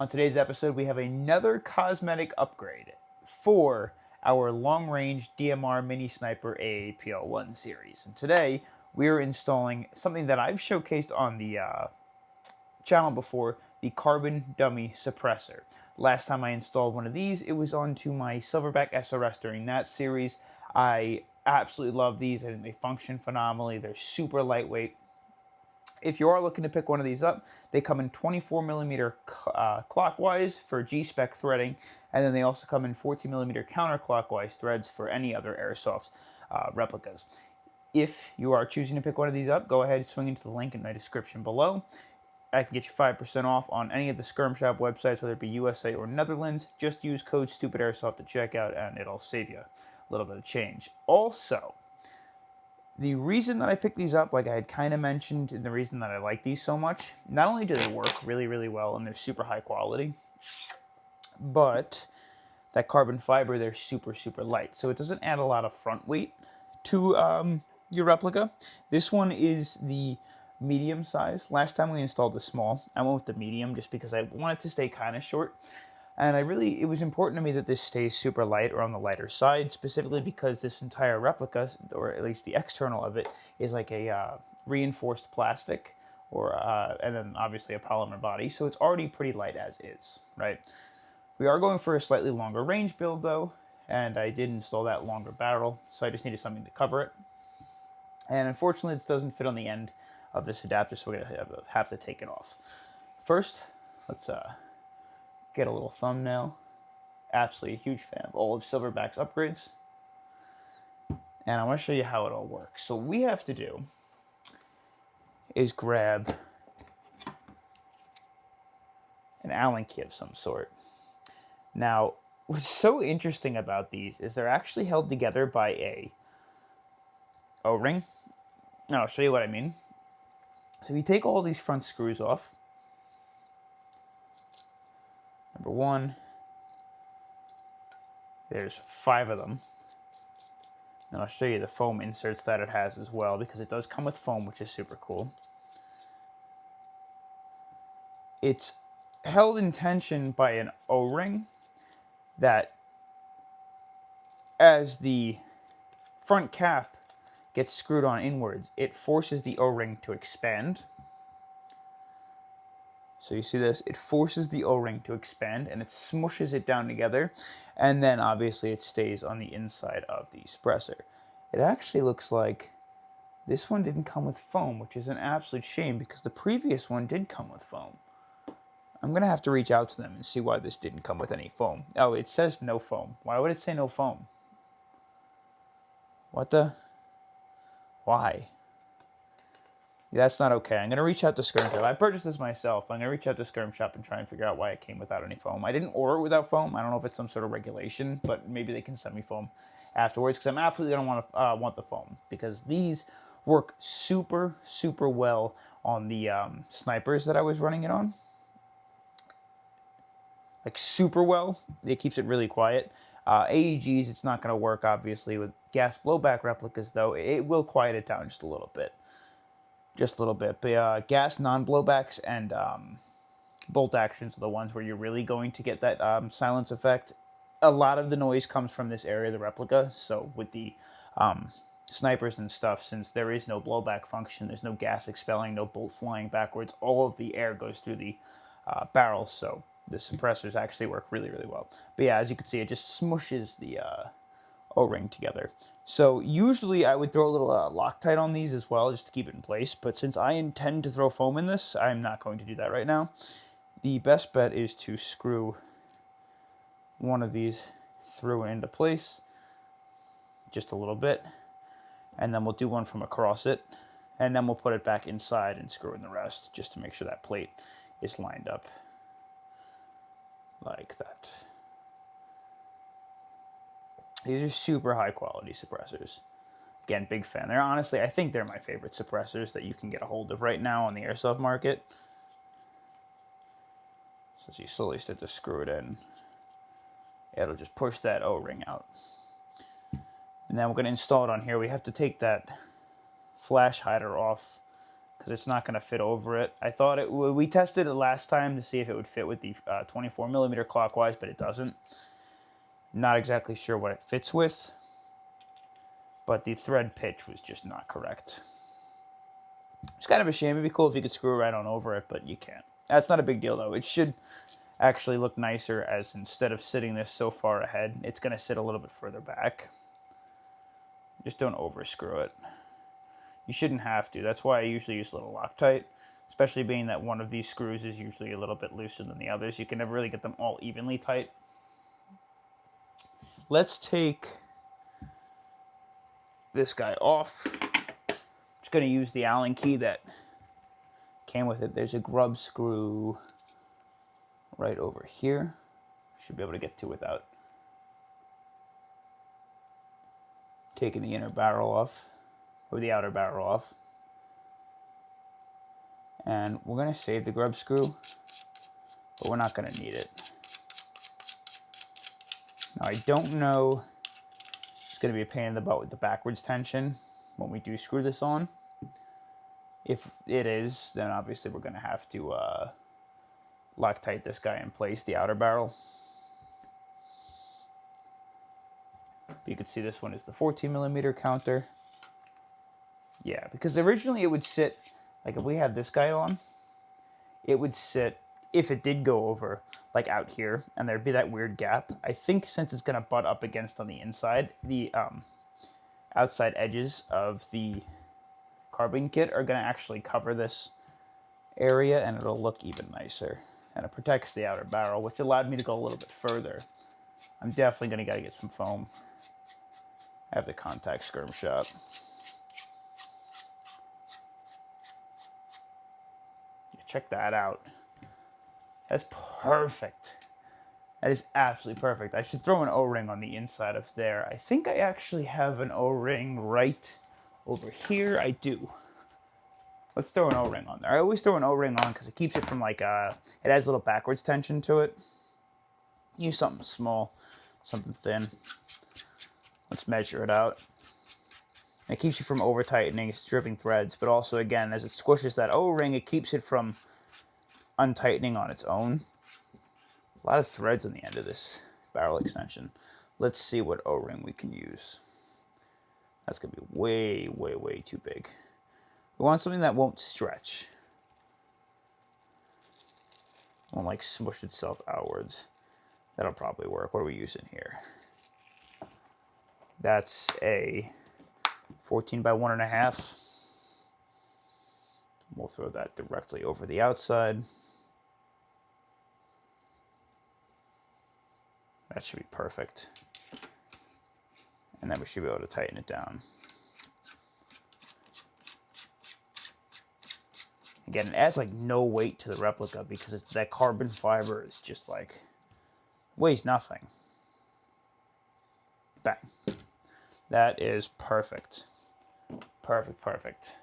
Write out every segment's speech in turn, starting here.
On today's episode, we have another cosmetic upgrade for our long-range DMR Mini Sniper AAPL1 series. And today, we are installing something that I've showcased on the channel before, the Carbon Dummy Suppressor. Last time I installed one of these, it was onto my Silverback SRS during that series. I absolutely love these. I think they function phenomenally. They're super lightweight. If you are looking to pick one of these up, they come in 24mm clockwise for G-spec threading, and then they also come in 14mm counterclockwise threads for any other Airsoft replicas. If you are choosing to pick one of these up, go ahead and swing into the link in my description below. I can get you 5% off on any of the Skirm Shop websites, whether it be USA or Netherlands. Just use code STUPIDAIRSOFT at checkout, and it'll save you a little bit of change. Also, the reason that I picked these up, like I had kind of mentioned, and the reason that I like these so much, not only do they work really, really well and they're super high quality, but that carbon fiber, they're super, super light. So it doesn't add a lot of front weight to your replica. This one is the medium size. Last time we installed the small, I went with the medium just because I wanted to stay kind of short. And it was important to me that this stays super light or on the lighter side, specifically because this entire replica, or at least the external of it, is like a reinforced plastic, and then obviously a polymer body. So it's already pretty light as is, right? We are going for a slightly longer range build though, and I did install that longer barrel, so I just needed something to cover it. And unfortunately, this doesn't fit on the end of this adapter, so we're gonna have to take it off. First, let's get a little thumbnail. Absolutely a huge fan of all of Silverback's upgrades. And I want to show you how it all works. So what we have to do is grab an Allen key of some sort. Now, what's so interesting about these is they're actually held together by a O-ring. Now, I'll show you what I mean. So if you take all these front screws off, number one, there's 5 of them. And I'll show you the foam inserts that it has as well, because it does come with foam, which is super cool. It's held in tension by an O-ring that, as the front cap gets screwed on inwards, it forces the O-ring to expand. So you see this, it forces the O-ring to expand and it smushes it down together, and then obviously it stays on the inside of the suppressor. It actually looks like this one didn't come with foam, which is an absolute shame because the previous one did come with foam. I'm going to have to reach out to them and see why this didn't come with any foam. Oh, it says no foam. Why would it say no foam? What the? Why? That's not okay. I'm going to reach out to Skirm Shop. I purchased this myself, but I'm going to reach out to Skirm Shop and try and figure out why it came without any foam. I didn't order it without foam. I don't know if it's some sort of regulation, but maybe they can send me foam afterwards, because I'm absolutely going to want the foam, because these work super, super well on the snipers that I was running it on. Like super well. It keeps it really quiet. AEGs, it's not going to work, obviously. With gas blowback replicas, though, it will quiet it down just a little bit. Just a little bit. But gas non-blowbacks and bolt actions are the ones where you're really going to get that silence effect. A lot of the noise comes from this area of the replica. So with the snipers and stuff, since there is no blowback function, there's no gas expelling, no bolt flying backwards, all of the air goes through the barrels. So the suppressors actually work really, really well. But yeah, as you can see, it just smushes the O-ring together. So usually I would throw a little Loctite on these as well, just to keep it in place. But since I intend to throw foam in this, I'm not going to do that right now. The best bet is to screw one of these through and into place, just a little bit. And then we'll do one from across it. And then we'll put it back inside and screw in the rest, just to make sure that plate is lined up like that. These are super high quality suppressors. Again, big fan. They're honestly, I think they're my favorite suppressors that you can get a hold of right now on the Airsoft market. So as you slowly start to screw it in, it'll just push that O-ring out. And then we're going to install it on here. We have to take that flash hider off because it's not going to fit over it. I thought it would. We tested it last time to see if it would fit with the 24mm clockwise, but it doesn't. Not exactly sure what it fits with, but the thread pitch was just not correct. It's kind of a shame. It'd be cool if you could screw right on over it, but you can't. That's not a big deal, though. It should actually look nicer, as instead of sitting this so far ahead, it's going to sit a little bit further back. Just don't over screw it. You shouldn't have to. That's why I usually use a little Loctite, especially being that one of these screws is usually a little bit looser than the others. You can never really get them all evenly tight. Let's take this guy off. I'm just going to use the Allen key that came with it. There's a grub screw right over here. Should be able to get to without taking the inner barrel off, or the outer barrel off. And we're going to save the grub screw, but we're not going to need it. Now, I don't know, it's going to be a pain in the butt with the backwards tension when we do screw this on. If it is, then obviously we're going to have to Loctite this guy in place, the outer barrel. You can see this one is the 14mm counter. Yeah, because originally it would sit, like if we had this guy on, it would sit, if it did go over, like out here, and there'd be that weird gap. I think since it's going to butt up against on the inside, the outside edges of the carbine kit are going to actually cover this area, and it'll look even nicer. And it protects the outer barrel, which allowed me to go a little bit further. I'm definitely going to gotta get some foam. I have the contact skirm shop. Check that out. That's perfect. That is absolutely perfect. I should throw an O-ring on the inside of there. I think I actually have an O-ring right over here. I do. Let's throw an O-ring on there. I always throw an O-ring on because it keeps it from like, it adds a little backwards tension to it. Use something small, something thin. Let's measure it out. It keeps you from over-tightening, stripping threads, but also, again, as it squishes that O-ring, it keeps it from untightening on its own. A lot of threads on the end of this barrel extension. Let's see what O-ring we can use. That's going to be way, way, way too big. We want something that won't stretch. Won't like smush itself outwards. That'll probably work. What are we using here? That's a 14 by 1.5. We'll throw that directly over the outside. That should be perfect. And then we should be able to tighten it down. Again, it adds like no weight to the replica because that carbon fiber is just like, weighs nothing. Bang. That is perfect. Perfect, perfect.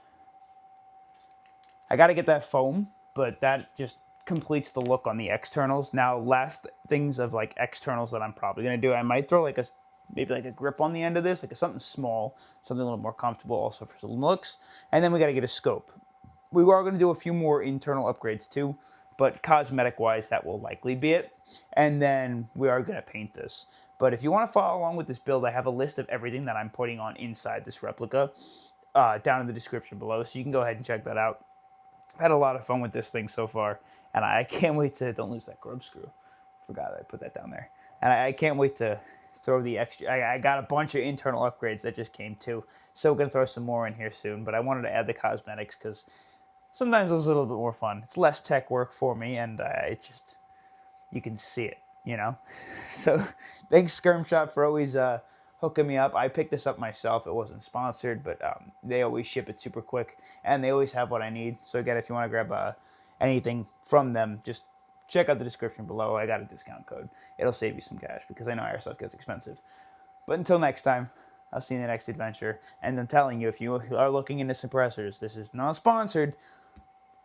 I got to get that foam, but that just completes the look on the externals. Now, last things of like externals that I'm probably going to do, I might throw like maybe like a grip on the end of this, like something small, something a little more comfortable also for some looks. And then we got to get a scope. We are going to do a few more internal upgrades too, but cosmetic-wise, that will likely be it. And then we are going to paint this. But if you want to follow along with this build, I have a list of everything that I'm putting on inside this replica down in the description below, so you can go ahead and check that out. I've had a lot of fun with this thing so far, and I can't wait to, don't lose that grub screw. Forgot I put that down there. And I can't wait to throw the extra, I got a bunch of internal upgrades that just came too. So going to throw some more in here soon, but I wanted to add the cosmetics because sometimes it's a little bit more fun. It's less tech work for me, and it's just, you can see it, you know? So thanks Skirm Shop for always hooking me up. I picked this up myself. It wasn't sponsored, but they always ship it super quick, and they always have what I need. So again, if you want to grab anything from them, just check out the description below. I got a discount code. It'll save you some cash because I know Airsoft gets expensive. But until next time, I'll see you in the next adventure. And I'm telling you, if you are looking into suppressors, this is not sponsored.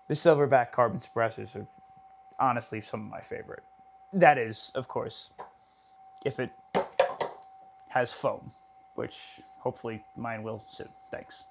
The Silverback carbon suppressors are honestly some of my favorite. That is, of course, if it has foam, which hopefully mine will soon. Thanks.